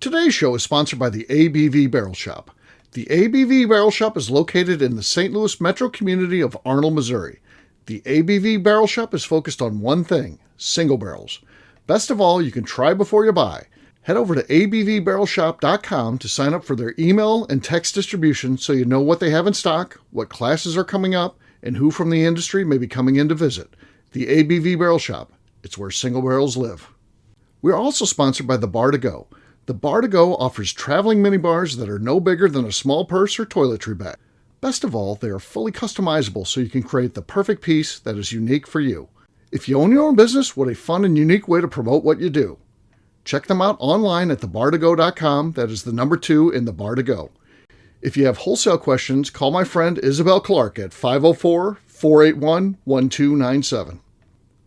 Today's show is sponsored by the ABV Barrel Shop. The ABV Barrel Shop is located in the St. Louis metro community of Arnold, Missouri. The ABV Barrel Shop is focused on one thing, single barrels. Best of all, you can try before you buy. Head over to abvbarrelshop.com to sign up for their email and text distribution so you know what they have in stock, what classes are coming up, and who from the industry may be coming in to visit. The ABV Barrel Shop. It's where single barrels live. We are also sponsored by the Bar to Go. The Bar to Go offers traveling minibars that are no bigger than a small purse or toiletry bag. Best of all, they are fully customizable so you can create the perfect piece that is unique for you. If you own your own business, what a fun and unique way to promote what you do. Check them out online at thebartogo.com. That is the number 2 in the Bar to Go. If you have wholesale questions, call my friend Isabel Clark at 504-481-1297.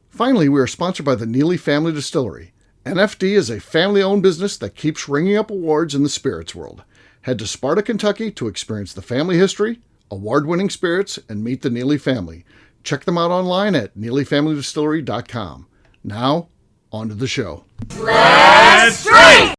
Finally, we are sponsored by the Neely Family Distillery. NFD is a family-owned business that keeps ringing up awards in the spirits world. Head to Sparta, Kentucky to experience the family history, award-winning spirits, and meet the Neely family. Check them out online at neelyfamilydistillery.com. Now, on to the show. Let's drink!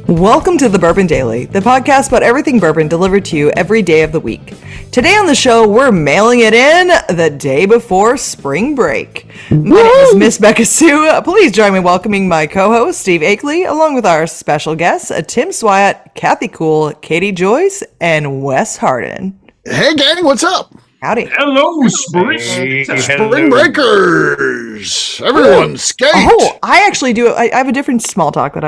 Welcome to the Bourbon Daily, the podcast about everything bourbon delivered to you every day of the week. Today on the show, we're mailing it in the day before spring break. My name is Miss Beka Sue. Please join me welcoming my co-host, Steve Akeley, along with our special guests, Tim Swyatt, Kathy Cool, Katie Joyce, and Wes Harden. Hey gang, what's up? Howdy. Hello, spring. Spring breakers. Everyone skate. Oh, I actually do. I have a different small talk that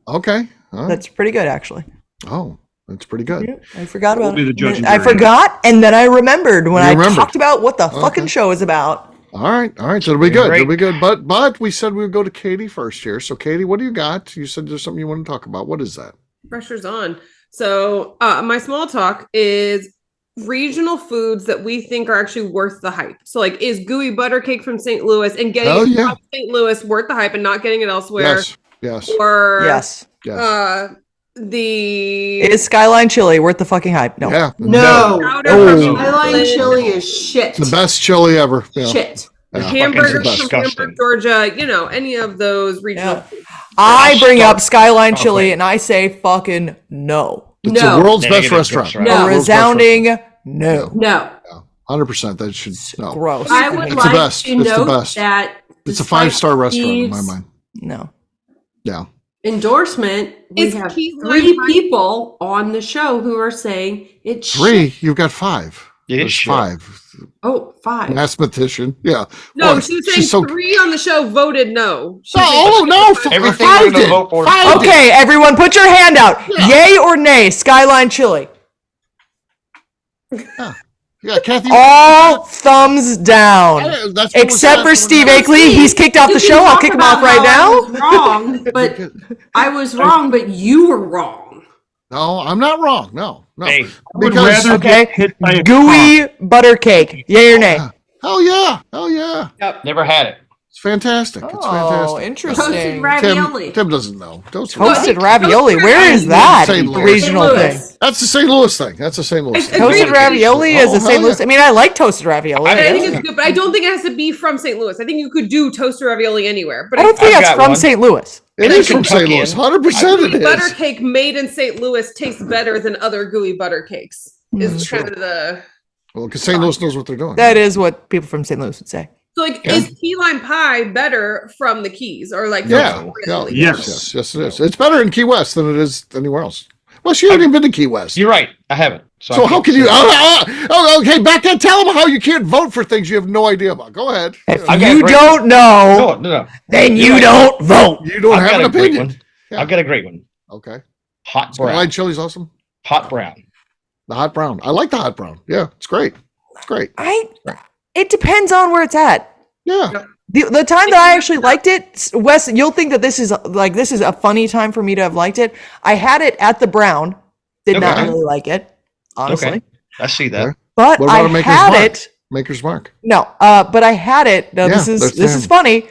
Okay. All right. that's pretty good, actually. Oh, that's pretty good. Yeah, I forgot about it. I forgot, and then I remembered when I talked about what the fucking show is about. All right. So it'll be good. It'll be good. But we said we would go to Katie first here. So Katie, what do you got? You said there's something you want to talk about. What is that? Pressure's on. So my small talk is regional foods that we think are actually worth the hype. So like, is gooey butter cake from St. Louis and getting it from St. Louis worth the hype and not getting it elsewhere? Yes. Or Yes. Is Skyline chili worth the fucking hype? No. Yeah. No. Oh. Skyline chili is shit. The best chili ever. Yeah. Shit. hamburgers from Hamburg, Georgia, any of those regional foods. I bring up Skyline chili and I say fucking no. It's the world's best restaurant. No. A resounding no. 100%. That should no. Gross. I would it's like the best. to It's the note best. that It's a 5-star restaurant in my mind. No. Yeah. Endorsement. We have 3 people on the show who are saying it's 3. Shit. You've got 5. There's 5. Oh, 5. Mathematician. Yeah. No, well, she was saying 3 on the show voted no. No. Everything 5 did. Vote for. 5 did. Okay, everyone, put your hand out. Yeah. Yay or nay, Skyline chili? Yeah, Kathy. All thumbs down. Except for Steve Akeley. He's kicked off the show. I'll kick him off right now. I was wrong, but you were wrong. No, I'm not wrong. No. Hey, because gooey butter cake. Yay or nay? Hell yeah. Yep. Never had it. It's fantastic. It's Oh, fantastic. interesting. Toasted ravioli. Tim doesn't know. Toasted ravioli. Where is that regional thing? That's the St. Louis thing. Toasted ravioli is a St. Louis. I mean, I like toasted ravioli. I think it's good, but I don't think it has to be from St. Louis. I think you could do toasted ravioli anywhere. But I don't think that's from St. Louis. It is from St. Louis. 100% it is. Butter cake made in St. Louis tastes better than other gooey butter cakes. Is kind of the... Well, because St. Louis knows what they're doing. That is what people from St. Louis would say. So, is key lime pie better from the Keys or like? Yes, it is. It's better in Key West than it is anywhere else. Well, you haven't even been to Key West. You're right. I haven't. So how can you? Okay, back then. Tell them how you can't vote for things you have no idea about. Go ahead. If you don't know, no. then you don't vote. You don't have an opinion. I've got a great one. Okay. Hot brown. Skyline chili's awesome. Hot brown. The hot brown. I like the hot brown. Yeah, it's great. It's great. It depends on where it's at. Yeah. The time that I actually liked it, Wes, you'll think that this is a funny time for me to have liked it. I had it at the Brown. Did not really like it, honestly. Okay. I see that. But I had it Maker's Mark. No, but I had it. No, Yeah, this is funny.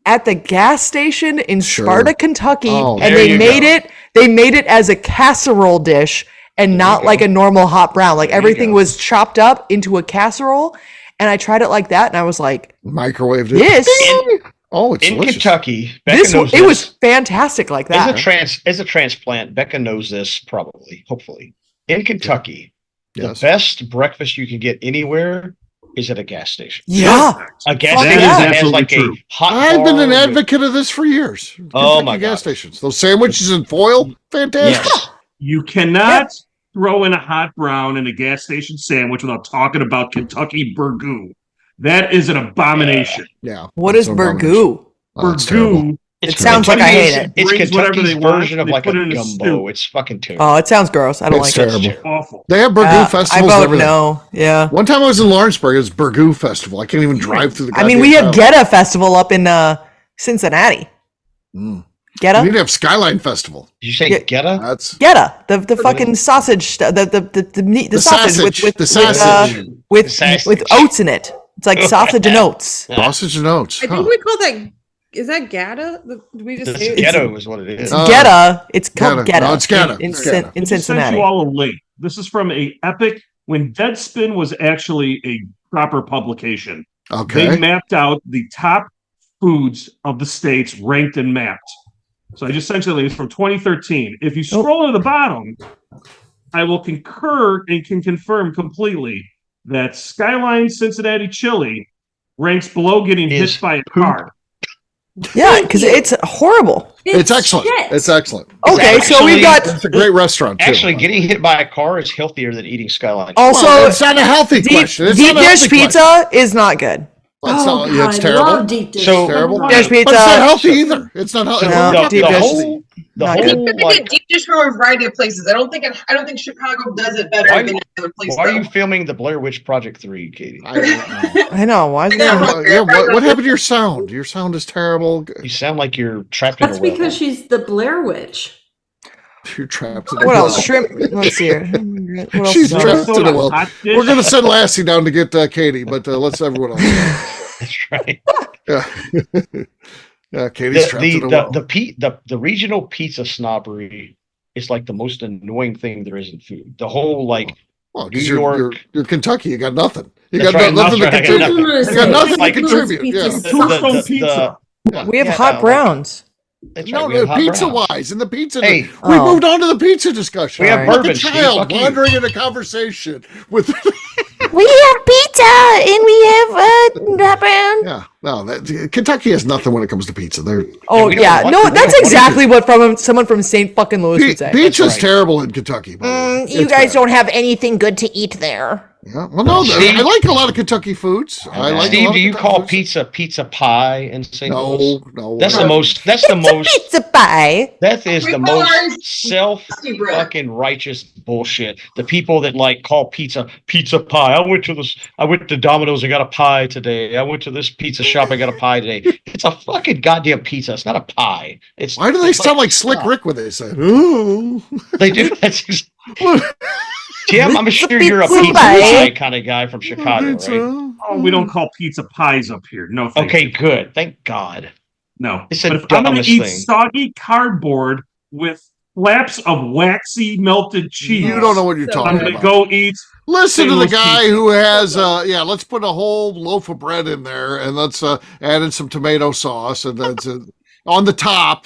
At the gas station in Sparta, Kentucky, and they made it as a casserole dish and not like a normal hot brown. Like everything was chopped up into a casserole, and I tried it like that, and I was like, microwaved it. This it's in delicious. Kentucky. It was fantastic like that. As a transplant, Becca knows this probably, hopefully. In Kentucky, Yes. the best breakfast you can get anywhere is at a gas station. Yeah. A gas station that that has like true. a hot I've been an bar advocate of this for years. Oh, Kentucky my gas God. stations. Those sandwiches in foil, fantastic. Yes. You cannot throw in a hot brown in a gas station sandwich without talking about Kentucky burgoo. That is an abomination. Yeah. What is burgoo? Burgoo. It sounds like I hate it. It's Brings whatever Kentucky's they want, version of they like a put it in a gumbo. stew. It's fucking terrible. Oh, it sounds gross. I don't It's like terrible. it. Awful. They have burgoo festivals I and vote everything. no. Yeah. One time I was in Lawrenceburg, it was burgoo festival. I can't even drive through the I mean, we have goddamn town. Geta Festival up in Cincinnati. Mm. Geta? We need to have Skyline Festival. Did you say Yeah. Geta? That's Geta, the fucking sausage, the meat, the sausage with The sausage. with The sausage. with oats in it. It's like sausage and oats. Sausage and oats. I think we call that. Is that Gata? Did we just The say it? ghetto is what it is. It's Oh. Geta. It's called Geta. Geta. No, it's Geta. in It's Geta. in I just sent Cincinnati. you all a link. This is from a epic when Deadspin was actually a proper publication. Okay. They mapped out the top foods of the states ranked and mapped. So I just sent you the link. It's from 2013. If you scroll to the bottom, I will concur and can confirm completely that Skyline Cincinnati Chili ranks below getting hit Is by a car. Yeah, because it's horrible. It's excellent. shit. It's excellent. Okay, so we've got It's a great restaurant, too. Actually, getting hit by a car is healthier than eating Skyline. also Well, it's not a healthy deep, question. It's deep not a dish healthy pizza question. is not good. It's not- God, yeah, it's I terrible. love deep dish. So- Terrible. Dish pizza. But it's not healthy either. It's not healthy. No, It's not deep the dish. whole, the Not whole, good. You can like, get deep dish from a variety of places. I don't think Chicago does it better Why- than other places. why are you filming the Blair Witch Project 3, Katie? I don't know. I know. Why is I know. that? Yeah, what happened to your sound? Your sound is terrible. You sound like you're trapped in That's a well. because she's the Blair Witch. You're trapped in a What else? well. Shrimp. Let's see here. What else She's is trapped on? in a well. Hot dish. We're going to send Lassie down to get Katie, but let's everyone else. That's right. Yeah. Yeah, Katie's trapped in a well. The regional pizza snobbery is like the most annoying thing there is in food. The whole like Well, New 'cause York. you're Kentucky. You got nothing. You That's got right, nothing to that's right, I got contribute. nothing. You got nothing to Like contribute. Pizza Yeah. sucks. Tombstone pizza. We have yeah, hot like- browns. that's No, right, we have hot pizza browns. wise, in the pizza, Hey. we Oh. moved on to the pizza discussion. We have Like bourbon, a Steve, child fuck you. wandering in a conversation with. We have pizza and we have hot brown. Yeah, no, Kentucky has nothing when it comes to pizza. They're Oh we don't yeah, want no, to- we that's don't want exactly what someone from St. fucking Louis would say. pizza's right. terrible in Kentucky. by the way. You It's guys bad. don't have anything good to eat there. Yeah, well, no, Steve- I like a lot of Kentucky foods. I like. a lot Steve, of do you Kentucky call foods. pizza pie in St. Louis? No. That's the most. That's the most. Pizza pie. That is We the call most ours self Steve bread. fucking righteous bullshit. The people that like call pizza pie. I went to Domino's and got a pie today. I went to this pizza shop. I got a pie today. It's a fucking goddamn pizza. It's not a pie. It's Why do they sound like Slick Rick when they say, "Ooh"? They do. That's Tim, I'm sure you're a Pizza pizza pie. pie kind of guy from Chicago, right? Oh, we don't call pizza pies up here. No, thank Okay, you. good. Thank God. No. It's the But if I'm going dumbest to eat thing. soggy cardboard with flaps of waxy melted cheese, You don't know what you're So- I'm talking going to about. go eat. Listen to the St. Louis guy pizza. who has, let's put a whole loaf of bread in there and let's add in some tomato sauce and that's on the top,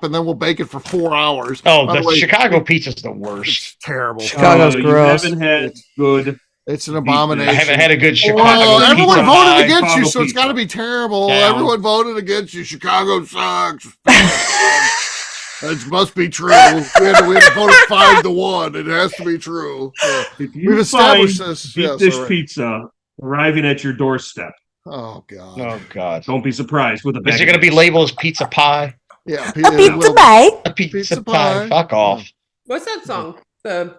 and then we'll bake it for 4 hours. Oh, By the the way, Chicago pizza's the worst. It's terrible. Chicago's You gross. haven't had good. It's an I abomination. haven't had a good Chicago Well, pizza. everyone voted pie, against you, Chicago so it's pizza. got to be terrible. Down. Everyone voted against you. Chicago sucks. It must be true. We had to vote it 5-1. It has to be true. Yeah. If you We've established find this. deep Yes, dish all right. pizza arriving at your doorstep, Oh God. Oh God. don't be surprised with a bag. Is it going to be labeled as pizza pie? Yeah. A pizza pie. A pizza, Pizza pie. pie. Fuck off. What's that song? The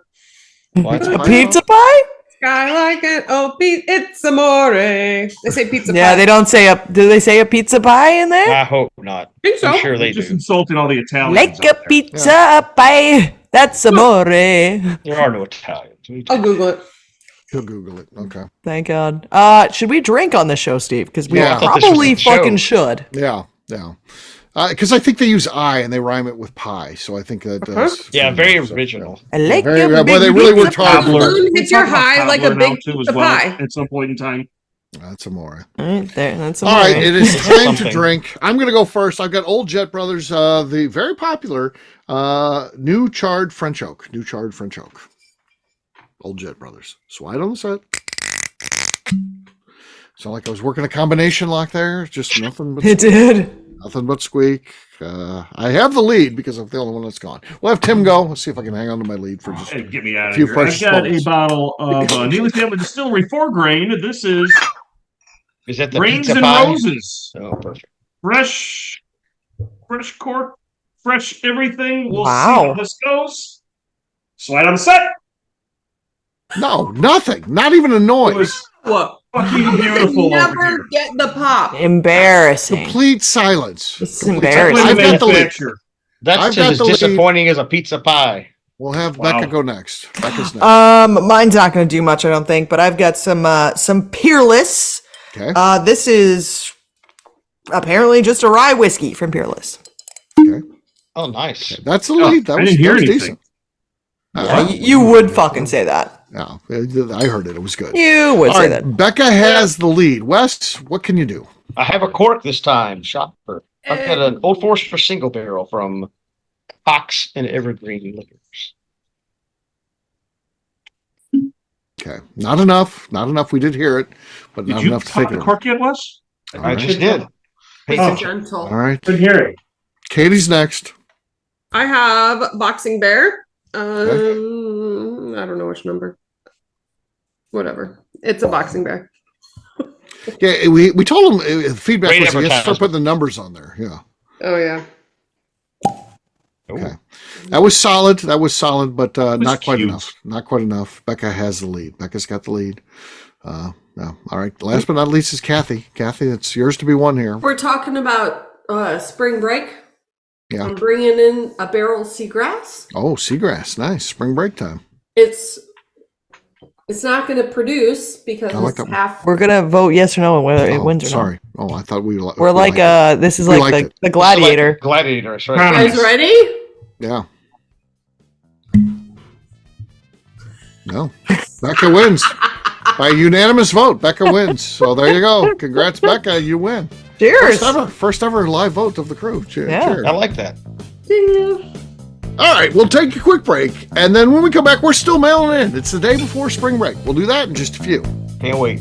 What? A pizza pie? Sky like an it's amore. They say pizza Yeah, pie. they don't say a. Do they say a pizza pie in there? I hope not. think so. I'm sure they just do. insulting all the Italians? Like out a there. pizza pie. That's amore. There are no Italians. What are you I'll talking Google it. He'll Google it. Okay. Thank God. Should we drink on the show, Steve? Because we Yeah. probably fucking should. Yeah. Because I think they use I and they rhyme it with pie, so I think that does. Very original. I like very, your well, they really pizza worked hard. Spoon hits your high like a big too, as pizza well, pie. at some point in time. That's amore. All right, that's All right, it is time to Something. drink. I'm going to go first. I've got Old Jet Brothers, the very popular New Charred French Oak. Old Jet Brothers. Slide on the set. Sound like I was working a combination lock there. Just nothing but It did. Nothing but squeak. I have the lead because I'm the only one that's gone. We'll have Tim go. Let's see if I can hang on to my lead for just Hey, get me out a of few here. fresh I've got smokes. a bottle of Neely Family Distillery 4-grain. This is Is that the Rains pizza and pie? Roses. Oh, perfect. Fresh cork, fresh everything. We'll see Wow. how this goes. Slide on the set. No, nothing. Not even a It noise. was What? fucking beautiful over Never here. get the pop. Embarrassing. Complete silence. It's embarrassing. I've got the lead. Manufacturer. That's I've just got as the lead. disappointing as a pizza pie. We'll have Wow. Becca go next. Becca's next. Mine's not going to do much, I don't think, but I've got some Peerless. Okay. This is apparently just a rye whiskey from Peerless. Oh, nice. That's the lead. I didn't hear anything. decent. You would fucking say that. Yeah, I heard it. It was good. You would All say right, that. Becca has the lead. Wes, what can you do? I have a cork this time. Shopper. I've got an Old Forester single barrel from Cox and Evergreen Liquors. Okay. Not enough. Not enough. We did hear it, but Did not you enough to pop take the it. cork yet, Wes? I just did. Pay It's attention. gentle. All right. Couldn't hear it. Katie's next. I have Boxing Bear. I don't know which number. Whatever. It's a Boxing Bear. Yeah, we told him the feedback Great was he has to start advertisement. putting the numbers on there. Yeah. Oh yeah. Okay. That was solid, but not quite cute. enough. Not quite enough. Becca has the lead. Becca's got the lead. Yeah. All right. Last but not least is Kathy. Kathy, it's yours to be won here. We're talking about spring break. Yeah. I'm bringing in a barrel seagrass. Oh, seagrass. Nice. Spring break time. It's not going to produce because I like it's that one. half. We're gonna vote yes or no on whether it Oh, wins or sorry. not. Oh, I thought we We're like this is We like liked it. the gladiator. Gladiator. That's You right. guys ready? Yeah. No. Becca wins. By unanimous vote, Becca wins. So there you go. Congrats, Becca. You win. Cheers. First ever live vote of the crew. Yeah. Cheers. I like that. Ding. All right, we'll take a quick break. And then when we come back, we're still mailing in. It's the day before spring break. We'll do that in just a few. Can't wait.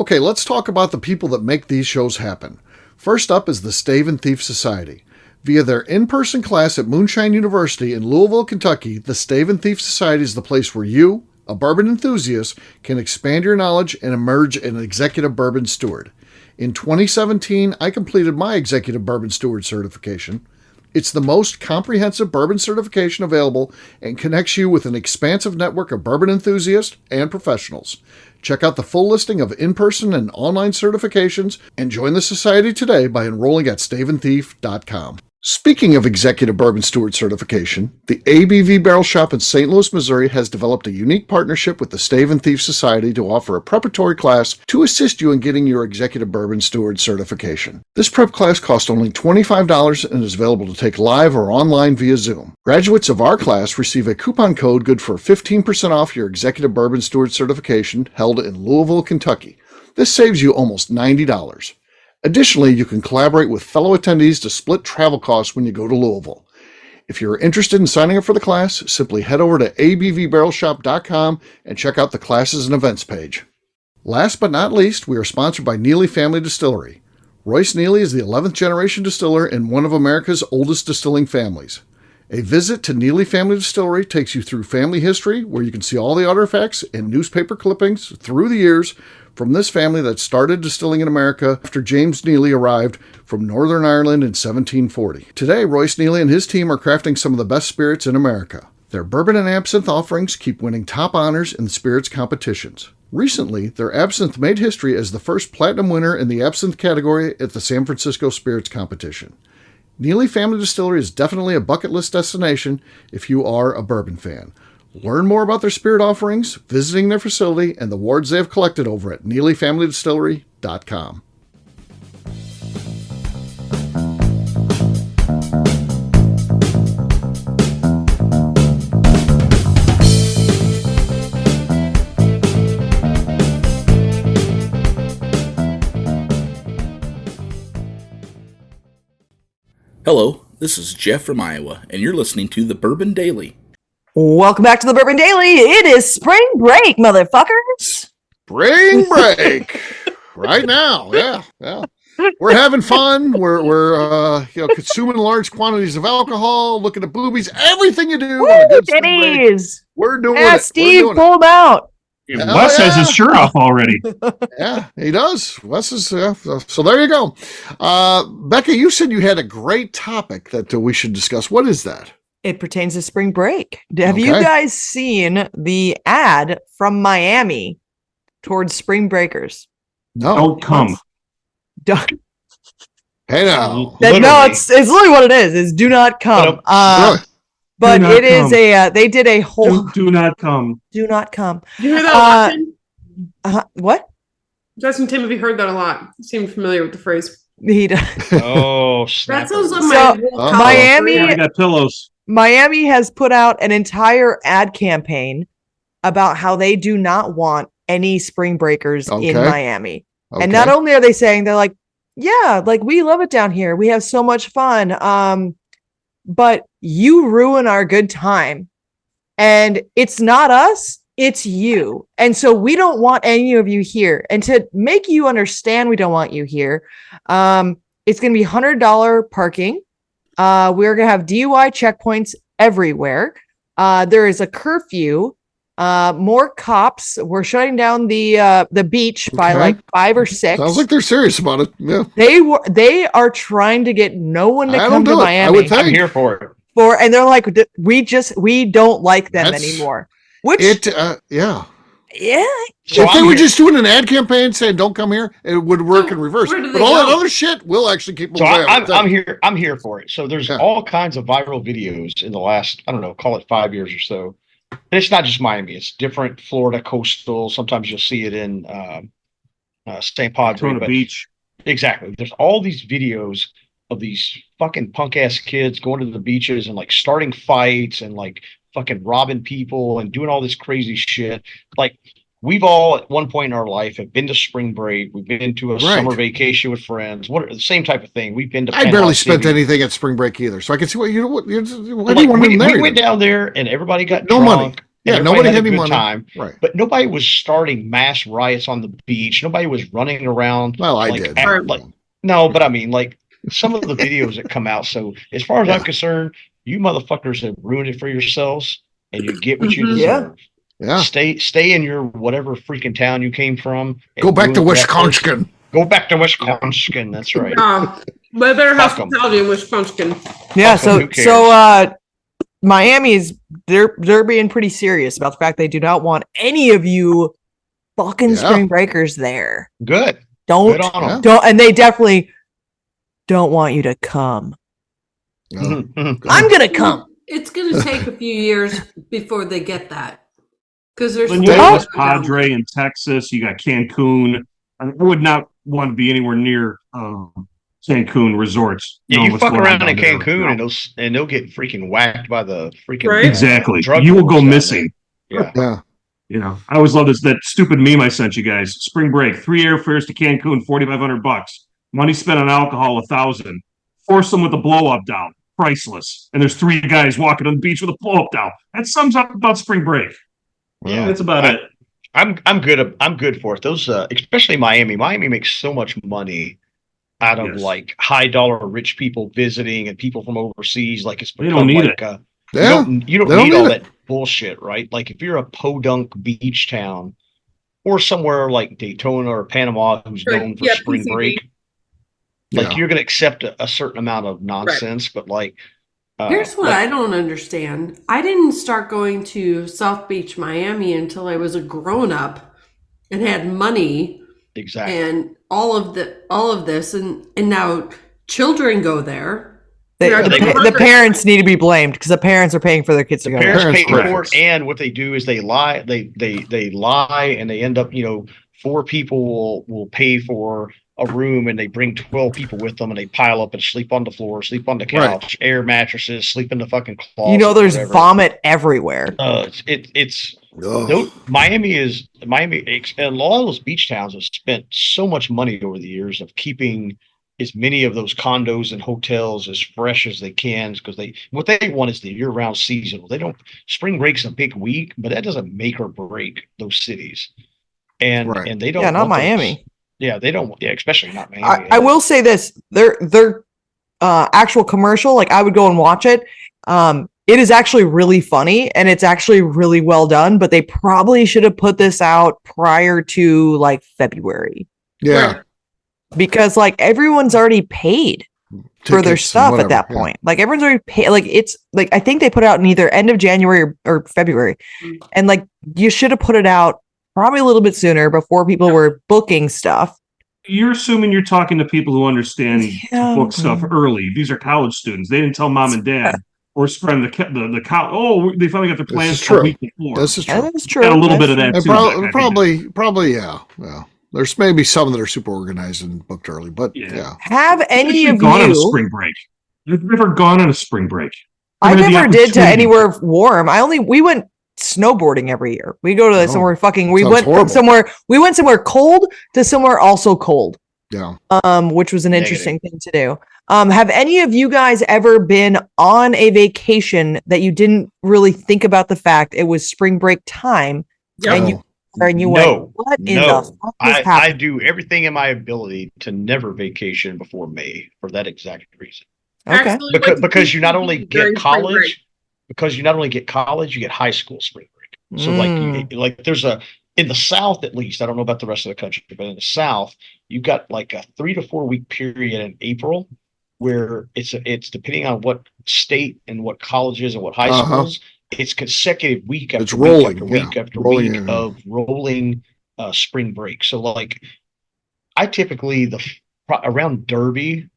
Okay, let's talk about the people that make these shows happen. First up is the Stave and Thief Society. Via their in-person class at Moonshine University in Louisville, Kentucky, the Stave and Thief Society is the place where you, a bourbon enthusiast, can expand your knowledge and emerge an executive bourbon steward. In 2017, I completed my executive bourbon steward certification. It's the most comprehensive bourbon certification available and connects you with an expansive network of bourbon enthusiasts and professionals. Check out the full listing of in-person and online certifications and join the society today by enrolling at staveandthief.com. Speaking of executive bourbon steward certification, the ABV Barrel Shop in St. Louis, Missouri has developed a unique partnership with the Stave and Thief Society to offer a preparatory class to assist you in getting your executive bourbon steward certification. This prep class costs only $25 and is available to take live or online via Zoom. Graduates of our class receive a coupon code good for 15% off your executive bourbon steward certification held in Louisville, Kentucky. This saves you almost $90. Additionally, you can collaborate with fellow attendees to split travel costs when you go to Louisville. If you're interested in signing up for the class, simply head over to abvbarrelshop.com and check out the classes and events page. Last but not least, we are sponsored by Neely Family Distillery. Royce Neely is the 11th generation distiller in one of America's oldest distilling families. A visit to Neely Family Distillery takes you through family history, where you can see all the artifacts and newspaper clippings through the years from this family that started distilling in America after James Neely arrived from Northern Ireland in 1740. Today, Royce Neely and his team are crafting some of the best spirits in America. Their bourbon and absinthe offerings keep winning top honors in the spirits competitions. Recently, their absinthe made history as the first platinum winner in the absinthe category at the San Francisco Spirits Competition. Neely Family Distillery is definitely a bucket list destination if you are a bourbon fan. Learn more about their spirit offerings, visiting their facility, and the awards they have collected over at NeelyFamilyDistillery.com. Hello, this is Jeff from Iowa, and you're listening to The Bourbon Daily. Welcome back to the Bourbon Daily. It is spring break, motherfuckers. Spring break right now. Yeah. We're having fun. We're consuming large quantities of alcohol, looking at boobies, everything you do. Woo, on a good spring break. We're doing it. Steve pulled out. Wes has his shirt off already. Yeah, he does. Wes is, so there you go. Beka, you said you had a great topic that we should discuss. What is that? It pertains to spring break. Have you guys seen the ad from Miami towards spring breakers? No. Don't come. Hey now. No, it's literally what it is do not come. But it is they did a whole do not come. Do not come. You hear that a lot? What? Justin Timothy heard that a lot. Seemed familiar with the phrase. He does. Oh, snap. That sounds like Miami. I got pillows. Miami has put out an entire ad campaign about how they do not want any spring breakers in Miami. Okay. And not only are they saying, they're like, yeah, like we love it down here. We have so much fun. But you ruin our good time. And it's not us, it's you. And so we don't want any of you here. And to make you understand we don't want you here, it's going to be $100 parking. We're going to have DUI checkpoints everywhere. There is a curfew. More cops. We're shutting down the beach by like 5 or 6. Sounds like they're serious about it. Yeah. They are trying to get no one to come to Miami. I'm here for it. And they're like, we don't like them anymore. Which yeah. So if they were just doing an ad campaign saying "Don't come here," it would work in reverse. But all that other shit will actually keep them away. I'm here for it. So there's all kinds of viral videos in the last, I don't know, call it 5 years or so. And it's not just Miami; it's different Florida coastal. Sometimes you'll see it in St. Padre Beach. Exactly. There's all these videos of these fucking punk ass kids going to the beaches and like starting fights and like fucking robbing people and doing all this crazy shit. Like, we've all at one point in our life have been to spring break. We've been to a summer vacation with friends. The same type of thing. We've been to. I barely spent anything at spring break either, so I can see what you know. We went down there and everybody got no drunk. money. Yeah, nobody had any money. Time, right? But nobody was starting mass riots on the beach. Nobody was running around. Well, I did. No, but I mean, like some of the videos that come out. So as far as I'm concerned, you motherfuckers have ruined it for yourselves, and you get what you deserve. Yeah. Stay in your whatever freaking town you came from. Go back to Wisconsin. Go back to Wisconsin. That's right. But better hospitality in Wisconsin. Yeah. So Miami's they're being pretty serious about the fact they do not want any of you fucking spring breakers there. Good. Don't, and they definitely don't want you to come. I'm gonna come. It's gonna take a few years before they get that. Because there's West Padre in Texas, you got Cancun. I would not want to be anywhere near Cancun resorts. Yeah, you fuck around in Cancun and they'll get freaking whacked by the freaking exactly. You will go missing. Yeah. You know, I always love that stupid meme I sent you guys. Spring break, 3 airfares to Cancun, $4,500. Money spent on alcohol, $1,000. Force them with a blow up doll, priceless. And there's 3 guys walking on the beach with a blow up doll. That sums up about spring break. Yeah, that's about it. I'm good for it. Those, especially Miami. Miami makes so much money out of like high dollar rich people visiting and people from overseas. Like it's they don't need it. You don't need all that bullshit, right? Like if you're a podunk beach town or somewhere like Daytona or Panama who's known for spring break, like you're going to accept a certain amount of nonsense, but like here's what I don't understand. I didn't start going to South Beach, Miami until I was a grown up. and had money. Exactly. And all of this, and now children go there. The parents need to be blamed because the parents are paying for their kids to go there. The parents pay for it, and what they do is they lie. They lie, and they end up, 4 people will pay for a room, and they bring 12 people with them, and they pile up and sleep on the floor, sleep on the couch, air mattresses, sleep in the fucking closet. There's vomit everywhere. Miami, and a lot of those beach towns have spent so much money over the years of keeping as many of those condos and hotels as fresh as they can, because what they want is the year-round seasonal. Spring break's a big week, but that doesn't make or break those cities. And they don't. Yeah, not Miami. They don't. Yeah, especially not Miami. I will say this: their actual commercial, like I would go and watch it. It is actually really funny and it's actually really well done. But they probably should have put this out prior to like February. Yeah, because like everyone's already paid for their stuff at that point. Like everyone's already paid. Like it's like I think they put it out in either end of January or February, and like you should have put it out probably a little bit sooner before people were booking stuff. You're assuming you're talking to people who understand to book stuff early. These are college students. They didn't tell mom and dad or spread the college. Oh, they finally got their plans a week before. This is true. That is true. Got a little bit of that too. Probably, yeah. Well, there's maybe some that are super organized and booked early, but yeah. Have any of gone you on a spring break? I've never gone on a spring break. I never did to anywhere warm. We went snowboarding every year. We go to somewhere we went somewhere cold to somewhere also cold. Yeah. Which was an interesting thing to do. Have any of you guys ever been on a vacation that you didn't really think about the fact it was spring break time and you went, what in the fuck is happening? I do everything in my ability to never vacation before May for that exact reason. Okay. Because you not only get college, you get high school spring break. So like there's in the South, at least, I don't know about the rest of the country, but in the South, you got like a 3 to 4 week period in April where it's depending on what state and what colleges and what high schools, it's consecutive week after week after week of rolling spring break. So like I typically around Derby,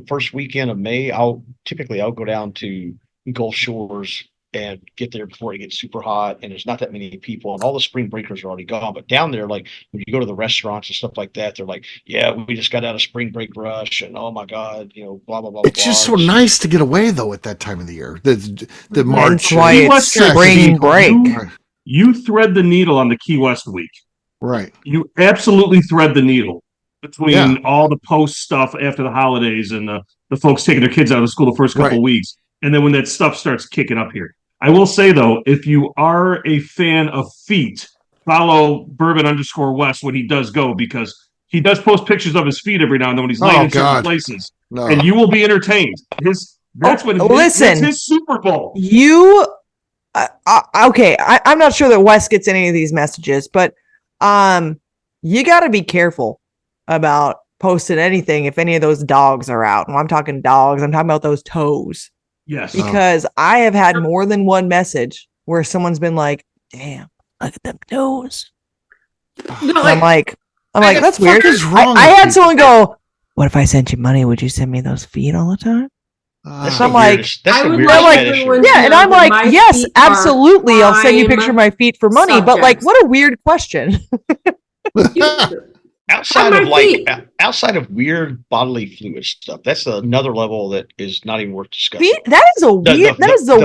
first weekend of May, I'll go down to Gulf Shores and get there before it gets super hot and there's not that many people and all the spring breakers are already gone. But down there, like when you go to the restaurants and stuff like that, they're like, yeah, we just got out of spring break rush and oh my God, blah, blah, blah. It's just so nice to get away though at that time of the year. The March. That's why it's spring break. You thread the needle on the Key West week. Right. You absolutely thread the needle between all the post stuff after the holidays and the folks taking their kids out of school the first couple of weeks. And then when that stuff starts kicking up here. I will say, though, if you are a fan of feet, follow Bourbon_West when he does go, because he does post pictures of his feet every now and then when he's laying in certain places. No. And you will be entertained. That's his Super Bowl. Okay, I'm not sure that Wes gets any of these messages, but you got to be careful about posting anything if any of those dogs are out. When I'm talking dogs, I'm talking about those toes. Yes. Because I have had more than one message where someone's been like, damn, look at them toes. No, I'm like, that's weird. I had someone go, what if I sent you money? Would you send me those feet all the time? I'm like, yeah, and I'm like, yes, absolutely. I'll send you a picture of my feet for money. But like, what a weird question. Outside of weird bodily fluid stuff, that's another level that is not even worth discussing. That is the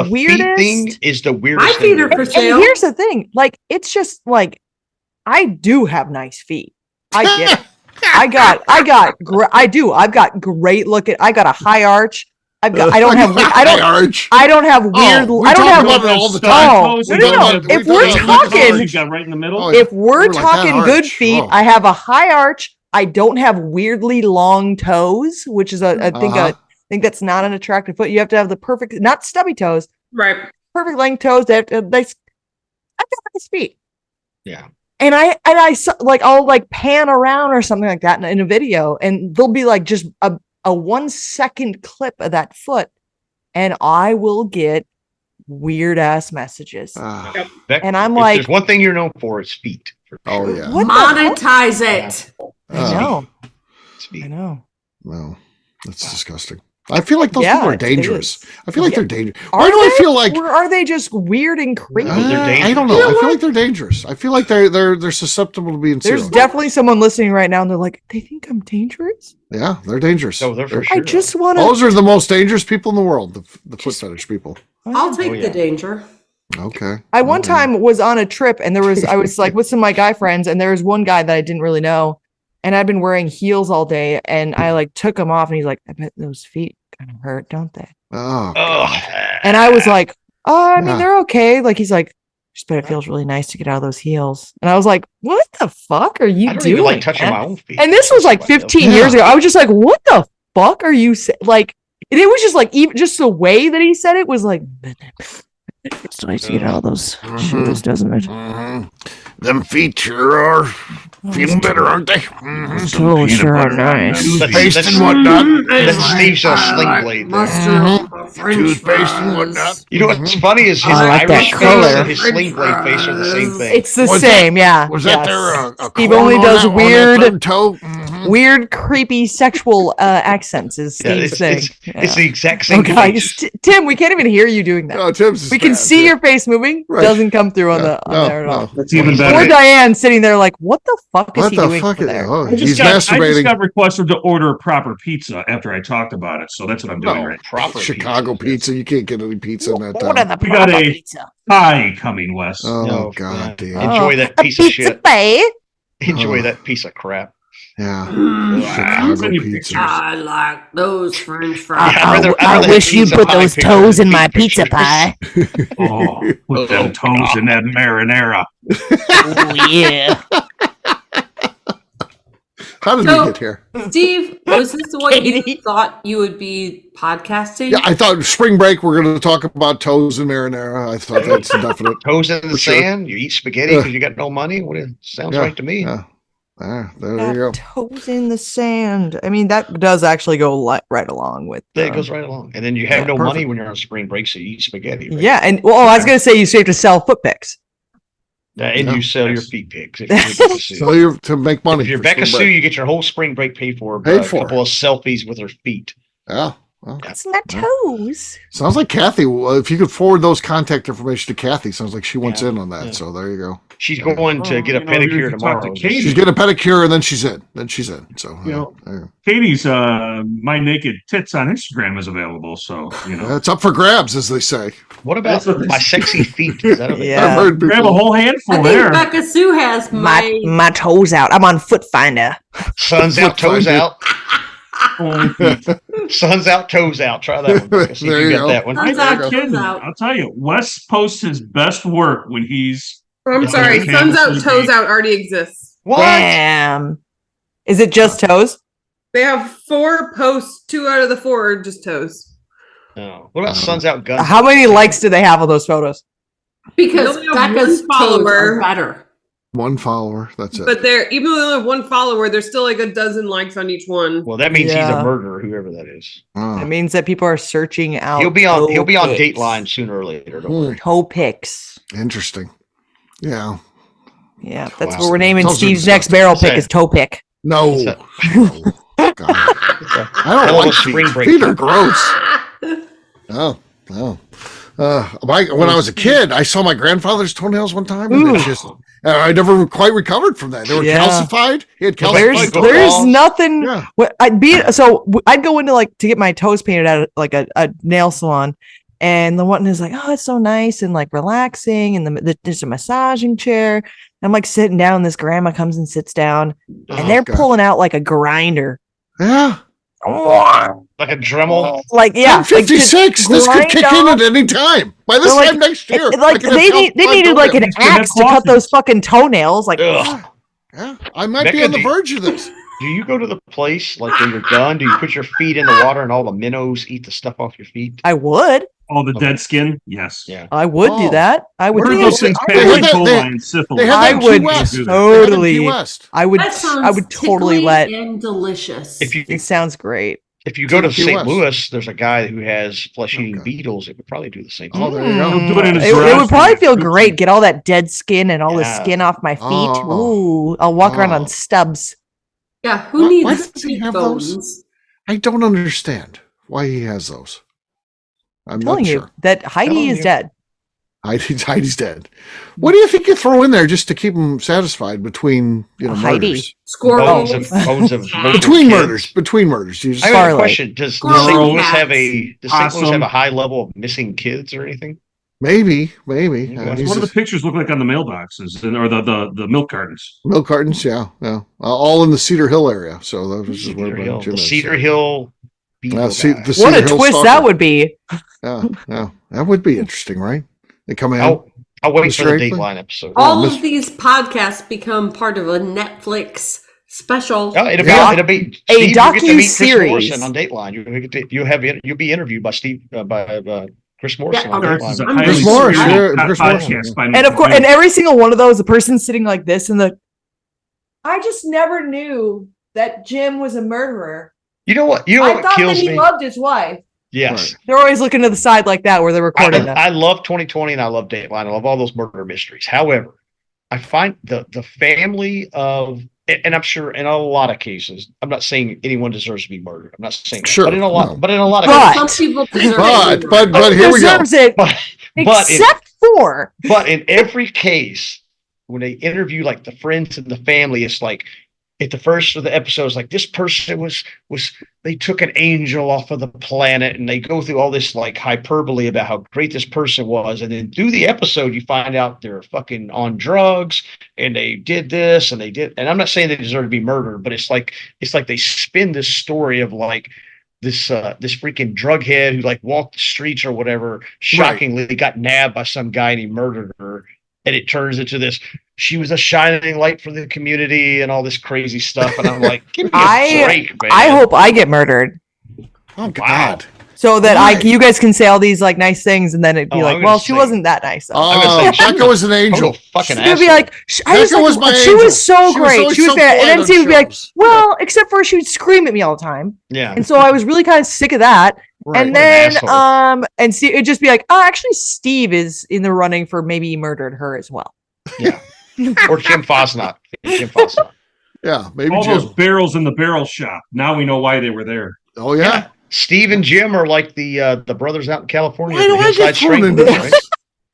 weirdest thing. Is the weirdest. My feet are for sale. And here's the thing: like, it's just like I do have nice feet. I get it. I've got great looking. I got a high arch. I don't have weird. I don't have all the time. No. If we're talking, right in the middle. If we're talking good feet, I have a high arch. I don't have weirdly long toes, which is I think that's not an attractive foot. You have to have the perfect, not stubby toes, right? Perfect length toes. I've got nice feet. Yeah. And I like I'll like pan around or something like that in a video, and there'll be like just a 1 second clip of that foot, and I will get weird ass messages. And I'm if like, there's one thing you're known for, it's feet. Oh yeah. Monetize it. I know. Feet. I know. Well, that's disgusting. I feel like those people are dangerous. I feel like they're dangerous. Why do I feel like? Or are they just weird and crazy? I don't know. I feel like they're dangerous. I feel like they're susceptible to being. There's definitely someone listening right now, and they're like, they think I'm dangerous. Yeah, they're dangerous. Oh, they're for sure. I just want to. Those are the most dangerous people in the world. The foot fetish people. I'll take the danger. Okay. I one time was on a trip, and I was like with some of my guy friends, and there was one guy that I didn't really know, and I'd been wearing heels all day, and I like took them off, and he's like, I bet those feet kind of hurt, don't they? Oh. And I was like, oh, I mean, they're okay. Like, he's like, just bet it feels really nice to get out of those heels. And I was like, what the fuck are you doing? Even like touching my own feet. And this was like 15 years ago. I was just like, what the fuck are you saying? Like, and it was just like, even just the way that he said it was like, it's nice to get out of those shoes, doesn't it? Them feet sure are feeling better, aren't they? Totally sure are nice. Toothpaste and whatnot. That's Steve's sling blade there. Toothpaste and whatnot. You know what's funny is his Irish face and his sling blade face are the same thing. It's the same, yeah. Was that there? Steve only does weird, toe? weird, creepy, sexual accents. Is Steve's thing. It's the exact same. Tim, we can't even hear you doing that. No, Tim's. We can see your face moving. Right. Doesn't come through on there at all. That's even better. Or Diane sitting there like, what the fuck is he doing over there? I just got requested to order proper pizza after I talked about it, so that's what I'm doing right now. Proper Chicago pizza. You can't get any pizza in that town. What are the We got a pizza? pie coming, Wes. Oh, God damn. Enjoy that piece of shit. Pie? Enjoy that piece of crap. Yeah. Chicago pizza. I like those French fries. I wish you put those toes in my pizza pie. Oh, put them toes in that marinara. Oh, yeah. How did we get here? Steve, was this what you thought you would be podcasting? Yeah, I thought spring break we're going to talk about toes and marinara. I thought that's definite. Toes in the sand? You eat spaghetti because you got no money? What it sounds right to me. Yeah. There you go. Toes in the sand. I mean, that does actually go right along with. It goes right along. And then you have no money when you're on spring break, so you eat spaghetti. Right? Yeah, and I was going to say you have to sell foot pics. And you sell your feet pics. To make money. If you're Beka Sue, you get your whole spring break paid for. A couple of selfies with her feet. Yeah. Well, that's not toes. Sounds like Kathy. If you could forward those contact information to Kathy, sounds like she wants in on that. Yeah. So there you go. She's going to get a pedicure tomorrow. She's getting a pedicure and then she's in. So Katie's My Naked Tits on Instagram is available. So it's up for grabs, as they say. What about my sexy feet? Is that grab a whole handful there. Beka Sue has my toes out. I'm on Foot Finder. Sun's out, toes out. Sun's out, toes out. Try that one. See if you get that one. Sun's out, toes out. I'll tell you, Wes posts his best work when he's. I'm sorry, Sun's out, toes out already exists. What? Damn. Is it just toes? They have 4 posts. 2 out of the 4 are just toes. Oh. What about Sun's out, guns? How many likes do they have on those photos? Because Beka's follower are better. 1 follower. That's it. But even though they only have 1 follower, there's still like a dozen likes on each one. Well, that means he's a murderer, whoever that is. It means that people are searching out. He'll be on Dateline sooner or later. Don't worry. Toe pics. Interesting. Yeah. Yeah, that's what we're naming Steve's next barrel pick is toe pick. No. God. I don't like feet. Feet are gross. Oh. When I was a kid, I saw my grandfather's toenails one time, and it's just I never quite recovered from that. They were calcified. He had calcified. There's nothing. Yeah. I'd go into to get my toes painted at a nail salon, and the one is like, oh, it's so nice and relaxing, and there's a massaging chair. And I'm sitting down. This grandma comes and sits down, and they're pulling out a grinder. Yeah. Like a Dremel? I'm 56. This could kick in at any time. By this time next year. They needed an axe to cut those fucking toenails. Yeah, I might be on the verge of this. Do you go to the place when you're done? Do you put your feet in the water and all the minnows eat the stuff off your feet? I would. All the dead skin? Yes. Yeah. I would do that. I would do those things. I would totally. I would totally let. And delicious. It sounds great. If you go to St. Louis, there's a guy who has flesh-eating beetles. It would probably do the same thing. Oh, there you go. It would probably feel great. Get all that dead skin and all the skin off my feet. Ooh, I'll walk around on stubs. Yeah, who needs why does he have those? I don't understand why he has those. I'm telling not you sure. that Heidi is dead. Heidi's dead. What do you think you throw in there just to keep him satisfied between Heidi, murders? Squirrels, bones of between murders. You just I have a question. Does St. Louis have a high level of missing kids or anything? Maybe. What do the pictures look like on the mailboxes or the milk cartons? Milk cartons, yeah. All in the Cedar Hill area. So that was where Jim is. Cedar Hill. What a twist that would be! Yeah, that would be interesting, right? They come in. I'll wait for the Dateline episode. All of these podcasts become part of a Netflix special. Oh, it'll be a docu-series on Dateline. You'll be interviewed by Chris Morrison. Chris Morrison. And of course, and every single one of those, the person sitting like this, and I just never knew that Jim was a murderer. You know what? I thought that he loved his wife. Yes. Right. They're always looking to the side like that where they're recording that. I love 2020 and I love Dateline. I love all those murder mysteries. However, I find the family of, and I'm sure in a lot of cases, I'm not saying anyone deserves to be murdered. I'm not saying that. Sure, but in a lot of cases. Some people deserve but here we go. But in every case, when they interview like the friends and the family, it's like at the first of the episodes, like this person was they took an angel off of the planet, and they go through all this like hyperbole about how great this person was, and then through the episode you find out they're fucking on drugs and they did this and they did, and I'm not saying they deserve to be murdered, but it's like they spin this story of like this freaking drug head who like walked the streets or whatever, shockingly got nabbed by some guy and he murdered her, and it turns into this. She was a shining light for the community and all this crazy stuff. And I'm like, give me a break, man. I hope I get murdered. Oh, God. So that you guys can say all these like nice things, and then it'd be like, well, she wasn't that nice. Becca was an angel. Fucking asshole. Be like, she was so great. She was fair. And then she would be like, well, except for she would scream at me all the time. Yeah. And so I was really kind of sick of that. Right. And then and see, it'd just be like, oh, actually, Steve is in the running for maybe he murdered her as well. Yeah. Or Jim Fosnot. Yeah, maybe all those barrels in the barrel shop. Now we know why they were there. Oh yeah. Steve and Jim are like the brothers out in California. Why do I get thrown into this?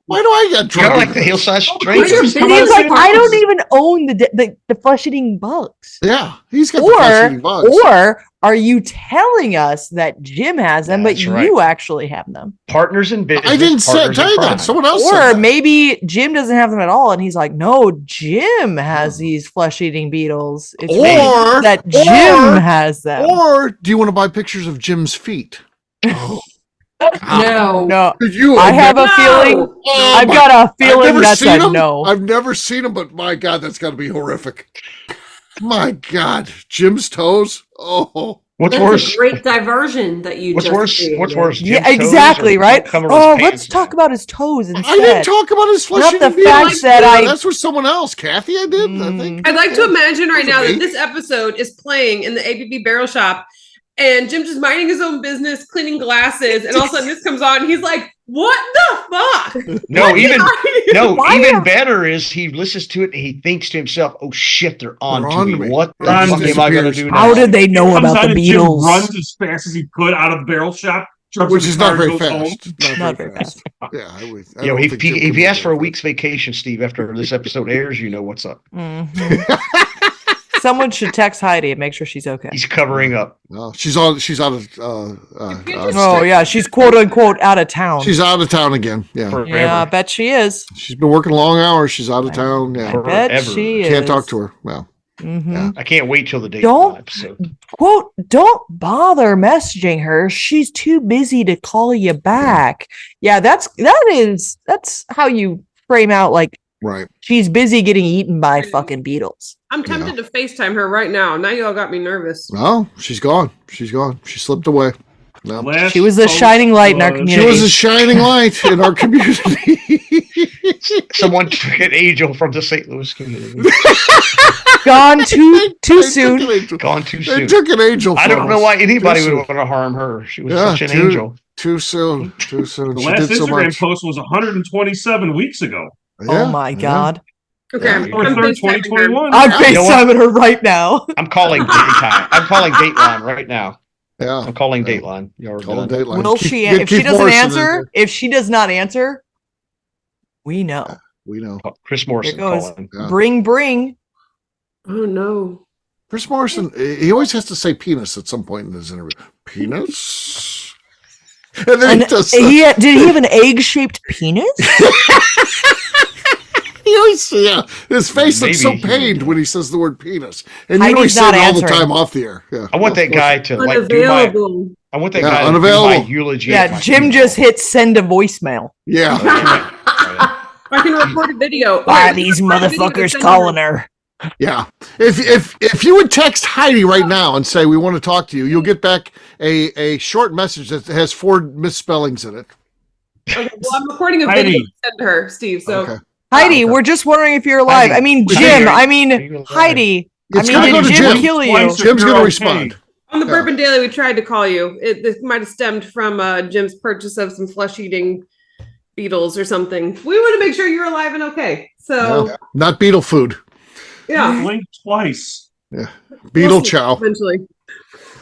Why do I get drunk? Like the Hillside Strangers. He's like, I don't even own the flesh-eating bugs. Yeah, he's got the flesh-eating bugs. Or are you telling us that Jim has them, but you actually have them? Partners in business. I didn't tell you that. Someone else said that. Or maybe Jim doesn't have them at all, and he's like, no, Jim has these flesh-eating beetles. It's that Jim has them. Or do you want to buy pictures of Jim's feet? No. I have a feeling. I've got a feeling that's a no. I've never seen him, but my God, that's got to be horrific. My God, Jim's toes. Oh, what's worse? A great diversion that you. What's worse? Created. What's worse? Yeah, exactly. Right. Oh, let's talk about his toes instead. I didn't talk about his flesh. Not the fact that that's with someone else. Kathy, I did. I think. I'd like to imagine right now that this episode is playing in the ABV Barrel Shop. And Jim just minding his own business, cleaning glasses, and all of a sudden this comes on. And he's like, "What the fuck?" Even better is he listens to it and he thinks to himself, "Oh shit, they're on to me. What the fuck am I going to do now?" How did they know about the Beatles? Jim runs as fast as he could out of the barrel shop, which is not very fast. Not very fast. Yeah, if you ask for a week's vacation, Steve, after this episode airs, you know what's up. Mm-hmm. Someone should text Heidi and make sure she's okay. He's covering up. No, she's out of. She's quote unquote out of town. She's out of town again. Yeah, forever. Yeah, I bet she is. She's been working long hours. She's out of town. Yeah, I bet she is. Can't talk to her. Well, yeah. I can't wait till the day. Don't bother messaging her. She's too busy to call you back. Yeah, that's how you frame out like. Right. She's busy getting eaten by fucking beetles. I'm tempted to FaceTime her right now. Now y'all got me nervous. No, she's gone. She slipped away. No. She was a shining light in our community. She was a shining light in our community. Someone took an angel from the St. Louis community. Gone too soon. Gone too They soon. took an angel. I don't know us. why anybody Too would soon. want to harm her. She was such an angel. Too soon. Too soon. The She last did so Instagram much. post was 127 weeks ago. Oh my God. Okay, I'm October 3rd, FaceTiming her. 2021. I'm You know what? FaceTiming her right now. I'm calling Dateline. I'm calling Dateline right now. Yeah. I'm calling Dateline. Y'all are Call them done. Dateline. Will Keith- she? get If she Keith doesn't Morrison in answer, there. if she does not answer, we know. We know. Chris Here Morrison goes. calling. Yeah. Bring. Oh no. Chris Morrison, he always has to say penis at some point in his interview. Penis? And then he does Did he have an egg-shaped penis? he always, his face looks so Maybe. pained when he says the word penis. And you know Heidi's he's not saying it all the answering. time off the air. Yeah. I want that guy to like do my. Unavailable. I want that Yeah, guy to do unavailable. my eulogy. at Yeah, my Jim funeral. just hit send a voicemail. Yeah. I can record a video. Why are Okay, these record a video to motherfuckers send calling her. her? Yeah. If you would text Heidi right now and say we want to talk to you, you'll get back a short message that has 4 misspellings in it. Okay, well, I'm recording a Heidi. video to send to her, Steve. So Okay. Heidi, Okay. we're just wondering if you're alive. Heidi. I mean, Heidi, Jim. are I you mean, alive? Heidi. It's I gotta mean, go did to Jim Jim. kill you? Twice. Jim's You're going to okay. respond. on the Yeah. Bourbon Daily, we tried to call you. This might have stemmed from Jim's purchase of some flesh-eating beetles or something. We want to make sure you're alive and okay. So Yeah. Not beetle food. yeah, Blink twice. Beetle We'll see chow. eventually.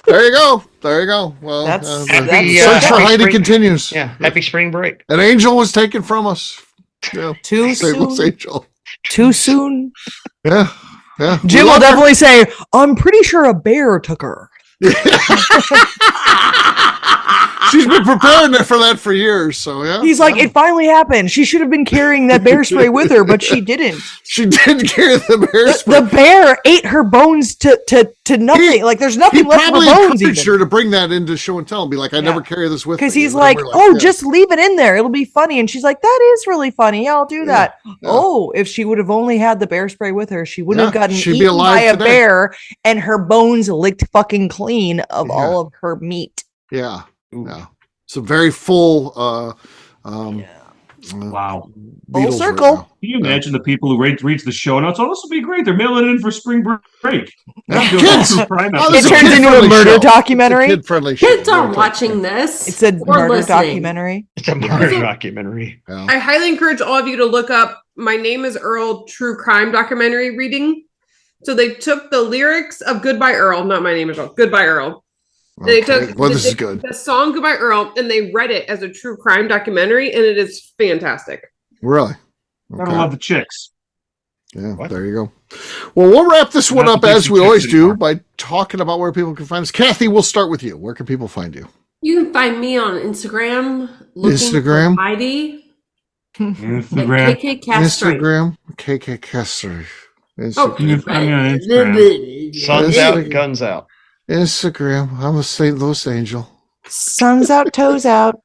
There you go. There you go. Well, That's- the Happy, search for happy Heidi spring- continues. Yeah, happy spring break. An angel was taken from us. Yeah. Too St. Louis soon. angel. Too soon. Yeah. Yeah. Jim We will love her. definitely say, "I'm pretty sure a bear took her." She's been preparing for that for years. So yeah. He's like, yeah. "It finally happened. She should have been carrying that bear spray with her, but she didn't. She did carry the bear spray. The bear ate her bones to nothing. Like there's He nothing left of probably her bones encouraged even." her to bring that into show and tell and be like, I never carry this with me. Because he's And like, we're "Oh, yeah. just leave it in there. It'll be funny." And she's like, "That is really funny. Yeah, I'll do that." Oh, if she would have only had the bear spray with her, she wouldn't have Yeah, gotten she'd be eaten alive by a today. bear and her bones licked fucking clean of Yeah. all of her meat. Yeah. Yeah. It's a very full Wow. Beatles circle. right now. Can you imagine the people who reads the show notes? Oh, this will be great. They're mailing it in for spring break. Yeah, Feels kids. like true crime Oh, It this is turns into a kid-friendly murder show. documentary. It's a kid-friendly show. Kids are Yeah. watching this. It's a or murder listening. documentary. It's a murder documentary. Yeah. I highly encourage all of you to look up My Name is Earl true crime documentary reading. So they took the lyrics of Goodbye Earl, not My Name is Earl, Goodbye Earl. They Okay. took Well, this is good. the song Goodbye Earl and they read it as a true crime documentary, and it is fantastic. Really? I don't love the chicks. Yeah, What? there you go. Well, we'll wrap this one Not up the as we Dixie always Chicks do anymore. by talking about where people can find us. Kathy, we'll start with you. Where can people find you? You can find me on Instagram. Looking Instagram? For Heidi. Instagram. Like KK Castro. Instagram, KK Kester. Oh, You can find me on Instagram. Sun's Yeah. out, guns out. Instagram. I'm a St. Louis angel. Sun's out, toes out.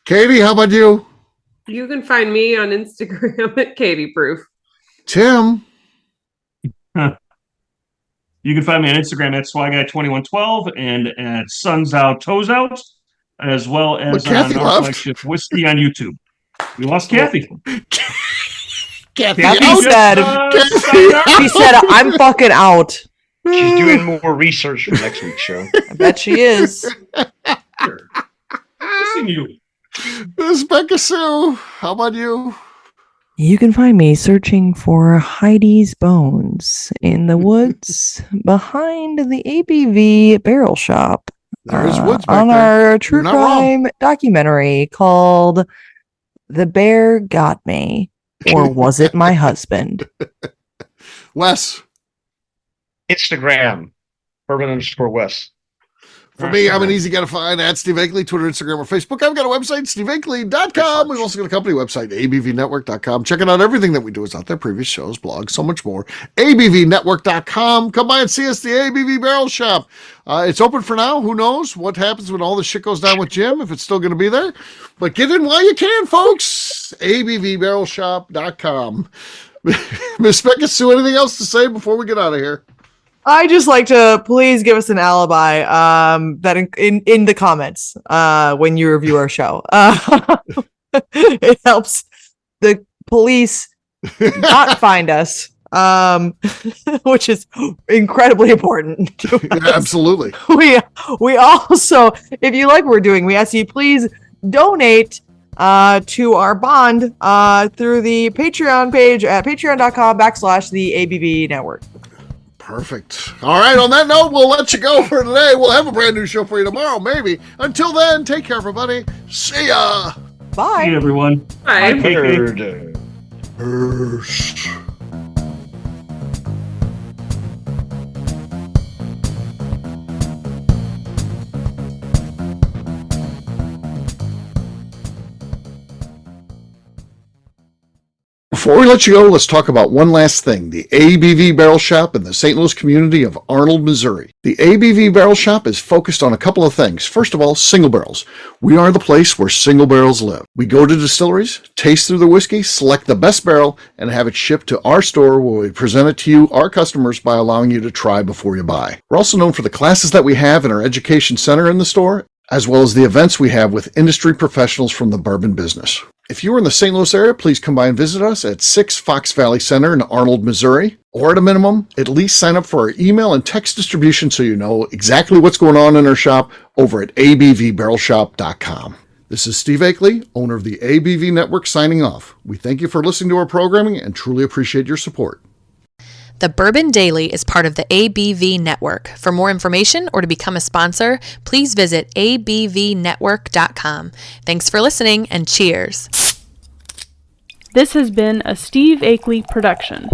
Katie, how about you? You can find me on Instagram at Katie Proof. Tim. You can find me on Instagram at SwyGuy2112 and at Suns Out, Toes Out, as well as Well, Kathy on our left. flagship Whiskey on YouTube. We lost Kathy. Kathy, Kathy out. said, she said, "I'm fucking out." She's doing more research for next week's show. I bet she is. Missing you. This is Beka Sue. How about you? You can find me searching for Heidi's bones in the woods behind the ABV barrel shop There's woods back on there. our true You're not wrong. crime documentary called "The Bear Got Me," or was it my husband? Wes. Instagram, Bourbon_West. For me, I'm an easy guy to find at Steve Akeley, Twitter, Instagram, or Facebook. I've got a website, steveakeley.com. We've also got a company website, abvnetwork.com. Checking out everything that we do is out there, previous shows, blogs, so much more. abvnetwork.com. Come by and see us, the ABV Barrel Shop. It's open for now. Who knows what happens when all the shit goes down with Jim, if it's still going to be there. But get in while you can, folks. abvbarrelshop.com. Miss Beka Sue, anything else to say before we get out of here? I just like to please give us an alibi that in the comments when you review our show. It helps the police not find us, which is incredibly important to us. Yeah, absolutely. We also, if you like what we're doing, we ask you please donate to our bond through the Patreon page at patreon.com/the ABV network. Perfect. All right, on that note, we'll let you go for today. We'll have a brand new show for you tomorrow, maybe. Until then, take care, everybody. See ya. Bye. Hey, everyone. Bye. Bye, KK. Peace. Before we let you go, let's talk about one last thing, the ABV Barrel Shop in the St. Louis community of Arnold, Missouri. The ABV Barrel Shop is focused on a couple of things. First of all, single barrels. We are the place where single barrels live. We go to distilleries, taste through the whiskey, select the best barrel, and have it shipped to our store where we present it to you, our customers, by allowing you to try before you buy. We're also known for the classes that we have in our education center in the store, as well as the events we have with industry professionals from the bourbon business. If you are in the St. Louis area, please come by and visit us at 6 Fox Valley Center in Arnold, Missouri. Or at a minimum, at least sign up for our email and text distribution so you know exactly what's going on in our shop over at abvbarrelshop.com. This is Steve Akeley, owner of the ABV Network, signing off. We thank you for listening to our programming and truly appreciate your support. The Bourbon Daily is part of the ABV Network. For more information or to become a sponsor, please visit abvnetwork.com. Thanks for listening and cheers. This has been a Steve Akeley production.